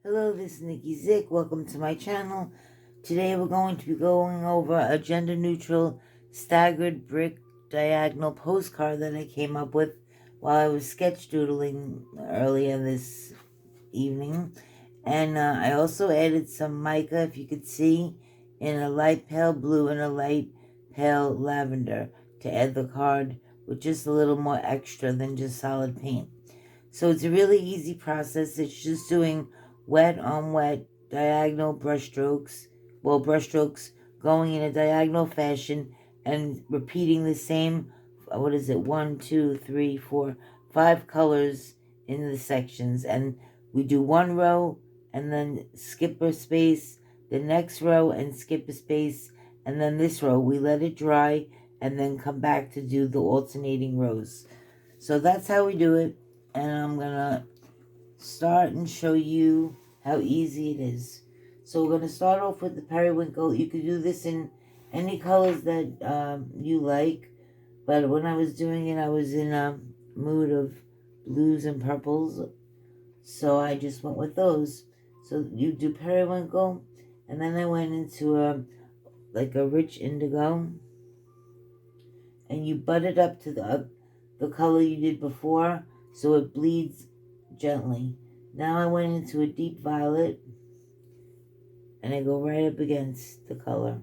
Hello, this is Nikki Zick. Welcome to my channel. Today we're going to be going over a gender-neutral staggered brick diagonal postcard that I came up with while I was sketch doodling earlier this evening. And I also added some mica, if you could see, in a light pale blue and a light pale lavender to add the card with just a little more extra than just solid paint. So it's a really easy process. It's just doing wet on wet diagonal brushstrokes. Well, brushstrokes going in a diagonal fashion and repeating the same, 1, 2, 3, 4, 5 colors in the sections. And we do one row and then skip a space, the next row and skip a space, and then this row we let it dry and then come back to do the alternating rows. So that's how we do it, and I'm gonna start and show you how easy it is. So we're gonna start off with the periwinkle. You could do this in any colors that you like, but when I was doing it, I was in a mood of blues and purples, so I just went with those. So you do periwinkle, and then I went into a rich indigo, and you butt it up to the color you did before, so it bleeds gently. Now I went into a deep violet, and I go right up against the color.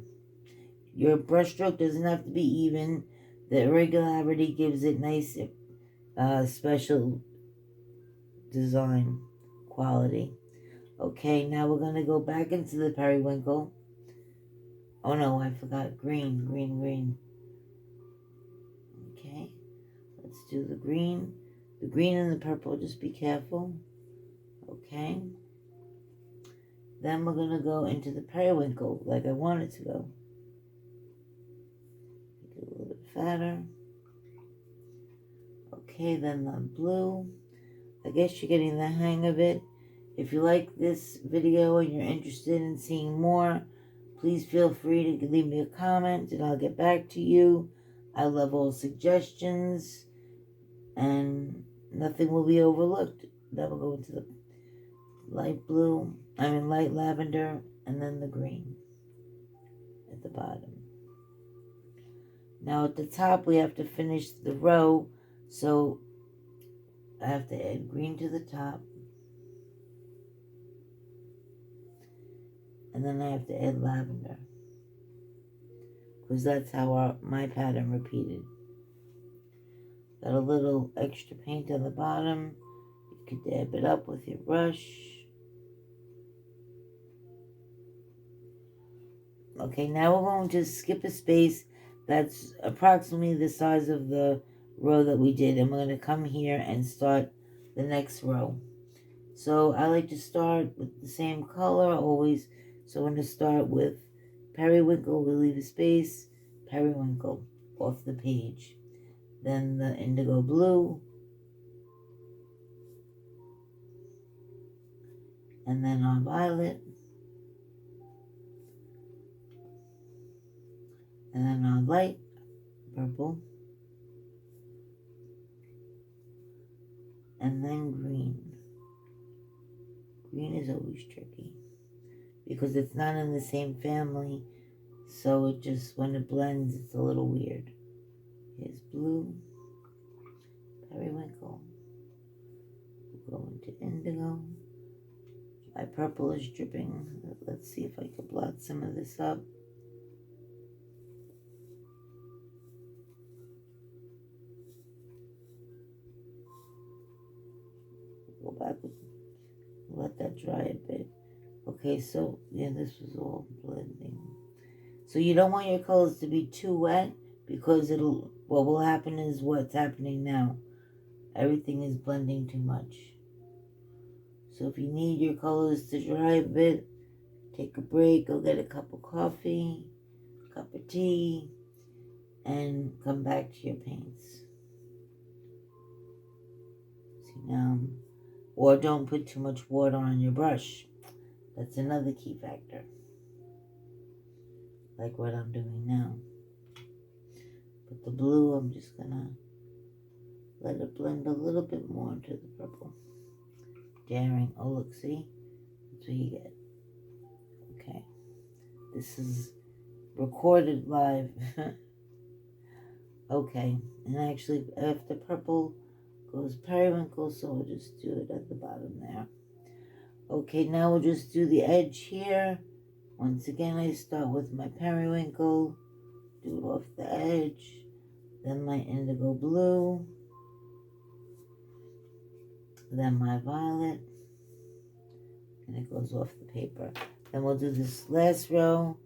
Your brushstroke doesn't have to be even. The irregularity gives it nice, special design quality. Okay, now we're going to go back into the periwinkle. Oh no, I forgot green. Okay, let's do the green. The green and the purple, just be careful. Okay. Then we're going to go into the periwinkle like I want it to go. Make it a little bit fatter. Okay, then the blue. I guess you're getting the hang of it. If you like this video and you're interested in seeing more, please feel free to leave me a comment and I'll get back to you. I love all suggestions and nothing will be overlooked. Then we'll go into the light lavender, and then the green at the bottom. Now at the top we have to finish the row, so I have to add green to the top, and then I have to add lavender, because that's how my pattern repeated. Got a little extra paint on the bottom. You could dab it up with your brush. Okay, now we're going to skip a space that's approximately the size of the row that we did, and we're going to come here and start the next row. So I like to start with the same color always. So I'm going to start with periwinkle, we leave a space, periwinkle off the page. Then the indigo blue, and then our violet, and then our light purple, and then green. Green is always tricky because it's not in the same family, so it just, when it blends, it's a little weird. Here's blue, periwinkle, we'll go into indigo. My purple is dripping. Let's see if I can blot some of this up. Go back, let that dry a bit. Okay, so yeah, this was all blending. So you don't want your colors to be too wet, because what will happen is what's happening now. Everything is blending too much. So if you need your colors to dry a bit, take a break, go get a cup of coffee, cup of tea, and come back to your paints. See now, or don't put too much water on your brush. That's another key factor. Like what I'm doing now. But the blue, I'm just gonna let it blend a little bit more into the purple. Daring. Oh, look, see? what you get. Okay. This is recorded live. Okay. And actually, after purple goes periwinkle, so we'll just do it at the bottom there. Okay, now we'll just do the edge here. Once again, I start with my periwinkle, do it off the edge, then my indigo blue, then my violet, and it goes off the paper. Then we'll do this last row,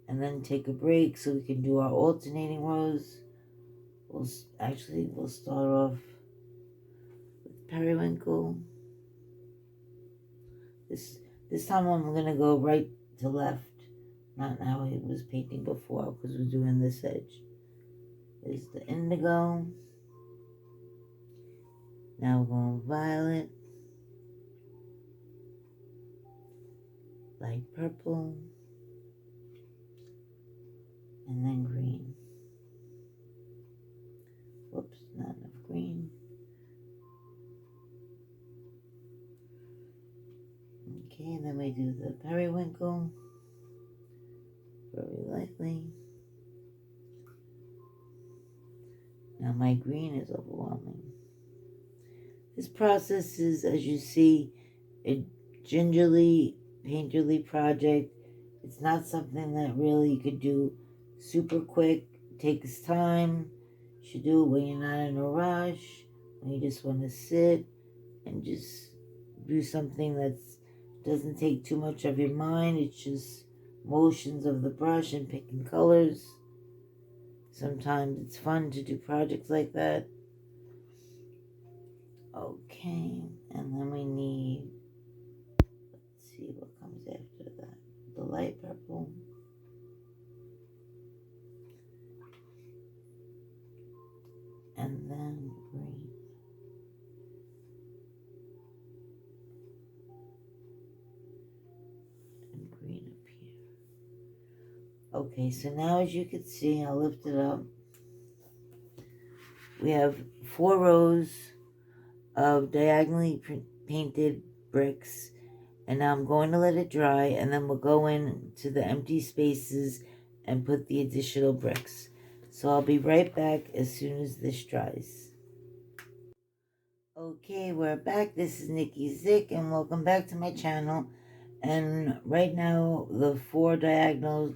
and then take a break so we can do our alternating rows. We'll start off with periwinkle. This time I'm gonna go right to left, not how I was painting before, because we're doing this edge. There's the indigo. Now we're going violet, light purple, and then green. Whoops, not enough green. Okay, and then we do the periwinkle very lightly. Now my green is overwhelming. This process is, as you see, a gingerly, painterly project. It's not something that really you could do super quick. It takes time. You should do it when you're not in a rush, when you just want to sit and just do something that doesn't take too much of your mind. It's just motions of the brush and picking colors. Sometimes it's fun to do projects like that. Okay, and then we need, let's see what comes after that. The light purple. And then green. And green up here. Okay, so now as you can see, I'll lift it up. We have 4 rows of diagonally painted bricks, and now I'm going to let it dry, and then we'll go into the empty spaces and put the additional bricks. So I'll be right back as soon as this dries. Okay, we're back. This is Nikki Zick, and welcome back to my channel. And right now, the 4 diagonal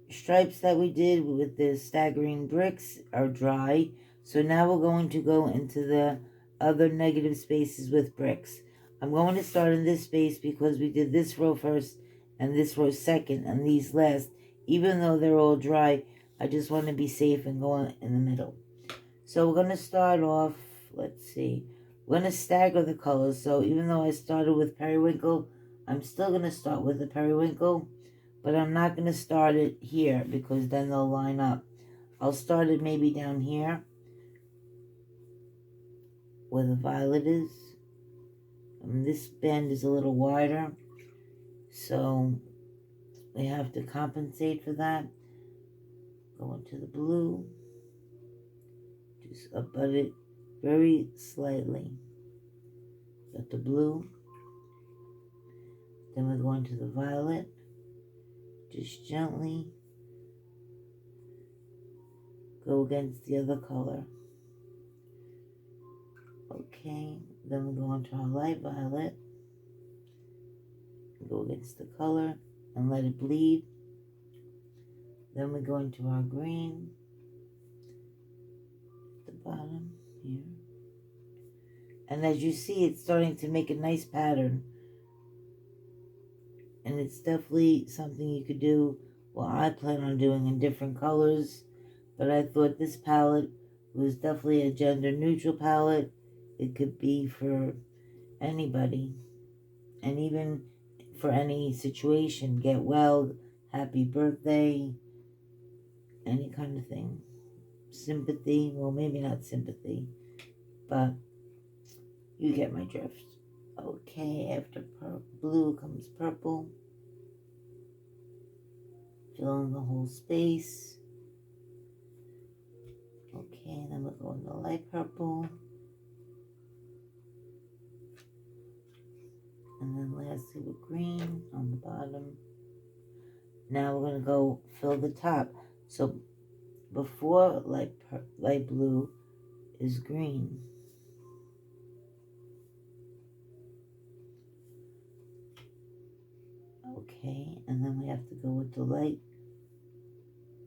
stripes that we did with the staggering bricks are dry. So now we're going to go into the other negative spaces with bricks. I'm going to start in this space because we did this row first and this row second and these last. Even though they're all dry, I just want to be safe and go in the middle. So we're going to start off, let's see, we're going to stagger the colors. So even though I started with periwinkle, I'm still going to start with the periwinkle, but I'm not going to start it here because then they'll line up. I'll start it maybe down here where the violet is. And this bend is a little wider, so we have to compensate for that. Go into the blue, just abut it very slightly. Got the blue. Then we're going to the violet, just gently go against the other color. Okay, then we go into our light violet, go against the color and let it bleed. Then we go into our green, at the bottom here. And as you see, it's starting to make a nice pattern. And it's definitely something you could do, well, I plan on doing in different colors. But I thought this palette was definitely a gender neutral palette. It could be for anybody. And even for any situation. Get well, happy birthday, any kind of thing. Sympathy, well, maybe not sympathy, but you get my drift. Okay, after blue comes purple. Fill in the whole space. Okay, then we'll go in the light purple. And then lastly with green on the bottom. Now we're going to go fill the top. So before light blue is green. Okay, and then we have to go with the light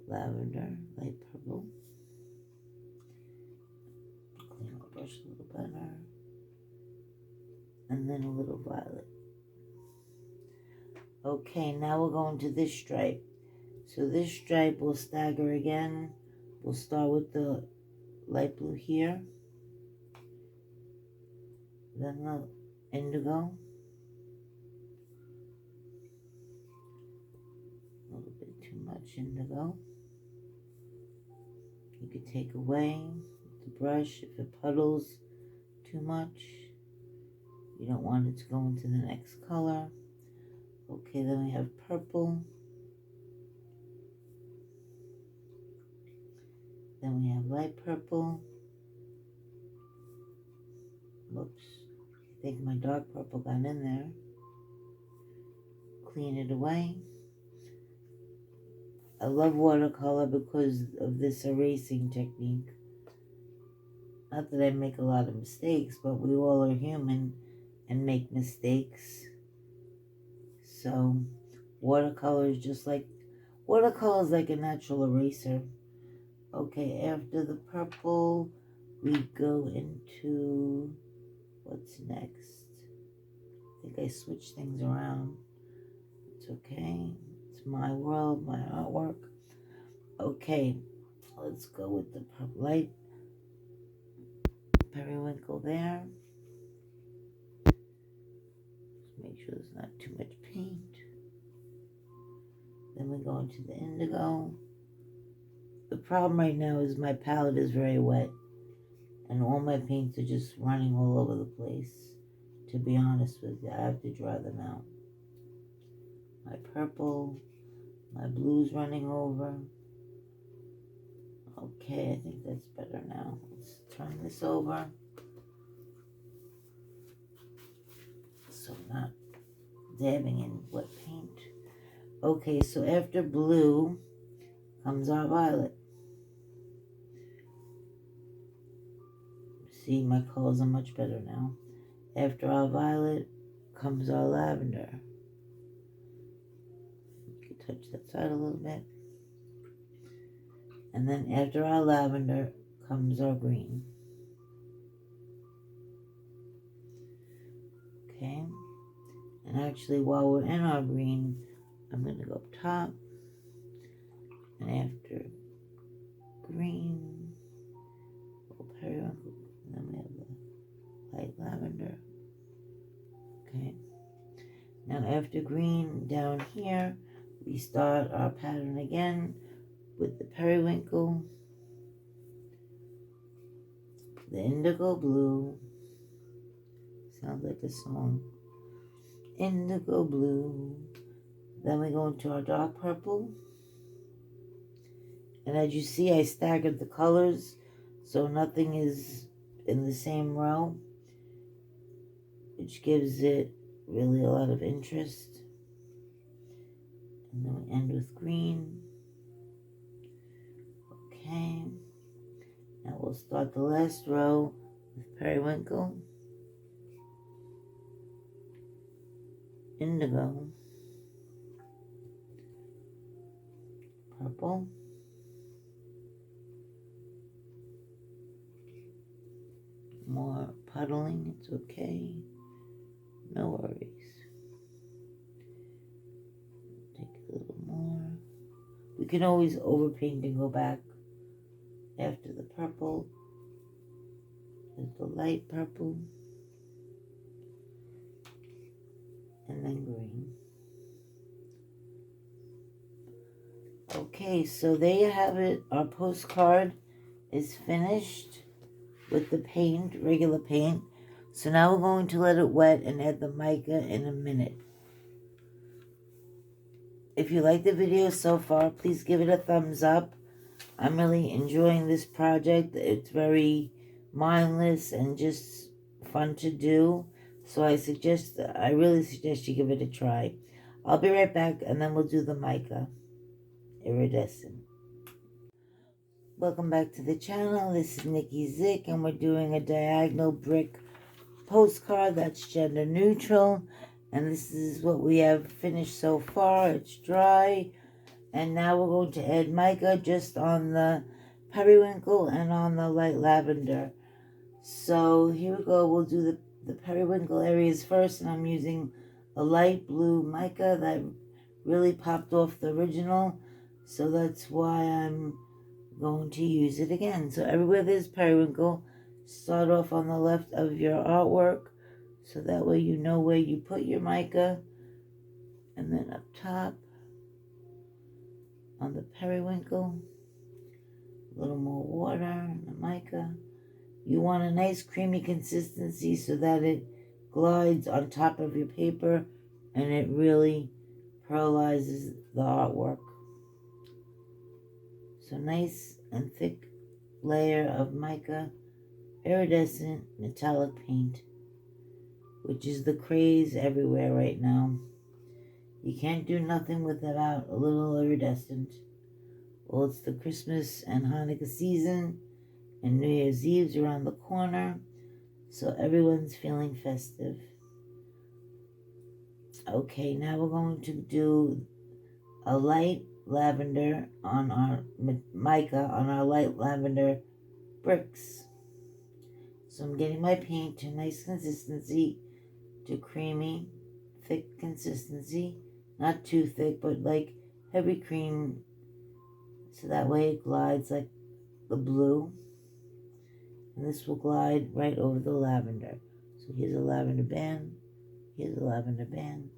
lavender, light purple. Clean my brush a little better. And then a little violet. Okay, now we're going to this stripe. So this stripe will stagger again. We'll start with the light blue here. Then the indigo. A little bit too much indigo. You could take away with the brush if it puddles too much. You don't want it to go into the next color. Okay, then we have purple. Then we have light purple. Whoops. I think my dark purple got in there. Clean it away. I love watercolor because of this erasing technique. Not that I make a lot of mistakes, but we all are human and make mistakes. So watercolor is like a natural eraser. Okay, after the purple, we go into, what's next? I think I switched things around. It's okay. It's my world, my artwork. Okay, let's go with the purple light. Periwinkle there. Just make sure there's not too much paint. Then we go into the indigo. The problem right now is my palette is very wet. And all my paints are just running all over the place. To be honest with you, I have to dry them out. My purple, my blue's running over. Okay, I think that's better now. Let's turn this over. So I'm not dabbing in wet paint. Okay, so after blue comes our violet. See, my colors are much better now. After our violet comes our lavender. You can touch that side a little bit. And then after our lavender comes our green. Okay. And actually, while we're in our green, I'm going to go up top. And after green, periwinkle, and then we have the light lavender. Okay. Now after green down here, we start our pattern again with the periwinkle, the indigo blue. Sounds like a song. Indigo blue. Then we go into our dark purple. And as you see, I staggered the colors so nothing is in the same row, which gives it really a lot of interest. And then we end with green. Okay. Now we'll start the last row with periwinkle, indigo, purple, more puddling, it's okay, no worries. Take a little more. We can always overpaint and go back. After the purple is the light purple, and then green. Okay, so there you have it. Our postcard is finished with the paint, regular paint. So now we're going to let it wet and add the mica in a minute. If you like the video so far, please give it a thumbs up. I'm really enjoying this project. It's very mindless and just fun to do. So I really suggest you give it a try. I'll be right back, and then we'll do the Mica Iridescent. Welcome back to the channel. This is Nikki Zick, and we're doing a diagonal brick postcard that's gender neutral. And this is what we have finished so far. It's dry. And now we're going to add mica just on the periwinkle and on the light lavender. So here we go. We'll do the periwinkle areas first, and I'm using a light blue mica that really popped off the original. So that's why I'm going to use it again. So everywhere there's periwinkle, start off on the left of your artwork, so that way you know where you put your mica. And then up top on the periwinkle, a little more water and the mica. You want a nice creamy consistency so that it glides on top of your paper and it really pearlizes the artwork. So nice and thick layer of mica iridescent metallic paint, which is the craze everywhere right now. You can't do nothing without a little iridescent. Well, it's the Christmas and Hanukkah season, and New Year's Eve's around the corner, so everyone's feeling festive. Okay, now we're going to do a light lavender on our mica, on our light lavender bricks. So I'm getting my paint to nice consistency, to creamy, thick consistency. Not too thick, but like heavy cream, so that way it glides like the blue. And this will glide right over the lavender. So here's a lavender band, here's a lavender band.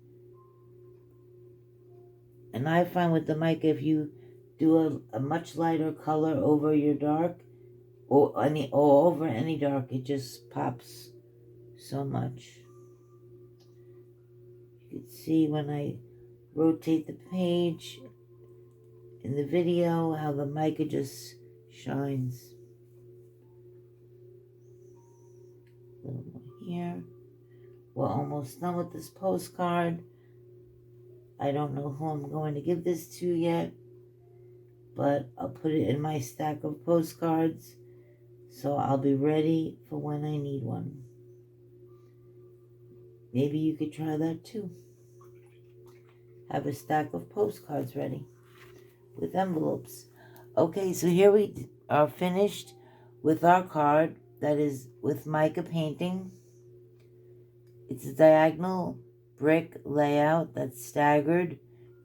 And I find with the mica, if you do a much lighter color over your dark, or over any dark, it just pops so much. You can see when I rotate the page in the video how the mica just shines. A little more here. We're almost done with this postcard. I don't know who I'm going to give this to yet, but I'll put it in my stack of postcards, so I'll be ready for when I need one. Maybe you could try that too. Have a stack of postcards ready with envelopes. Okay, so here we are finished with our card that is with mica painting. It's a diagonal brick layout that's staggered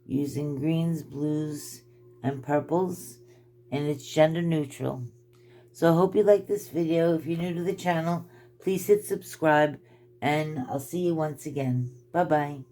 using greens, blues, and purples, and it's gender neutral. So I hope you like this video. If you're new to the channel, please hit subscribe, and I'll see you once again. Bye-bye.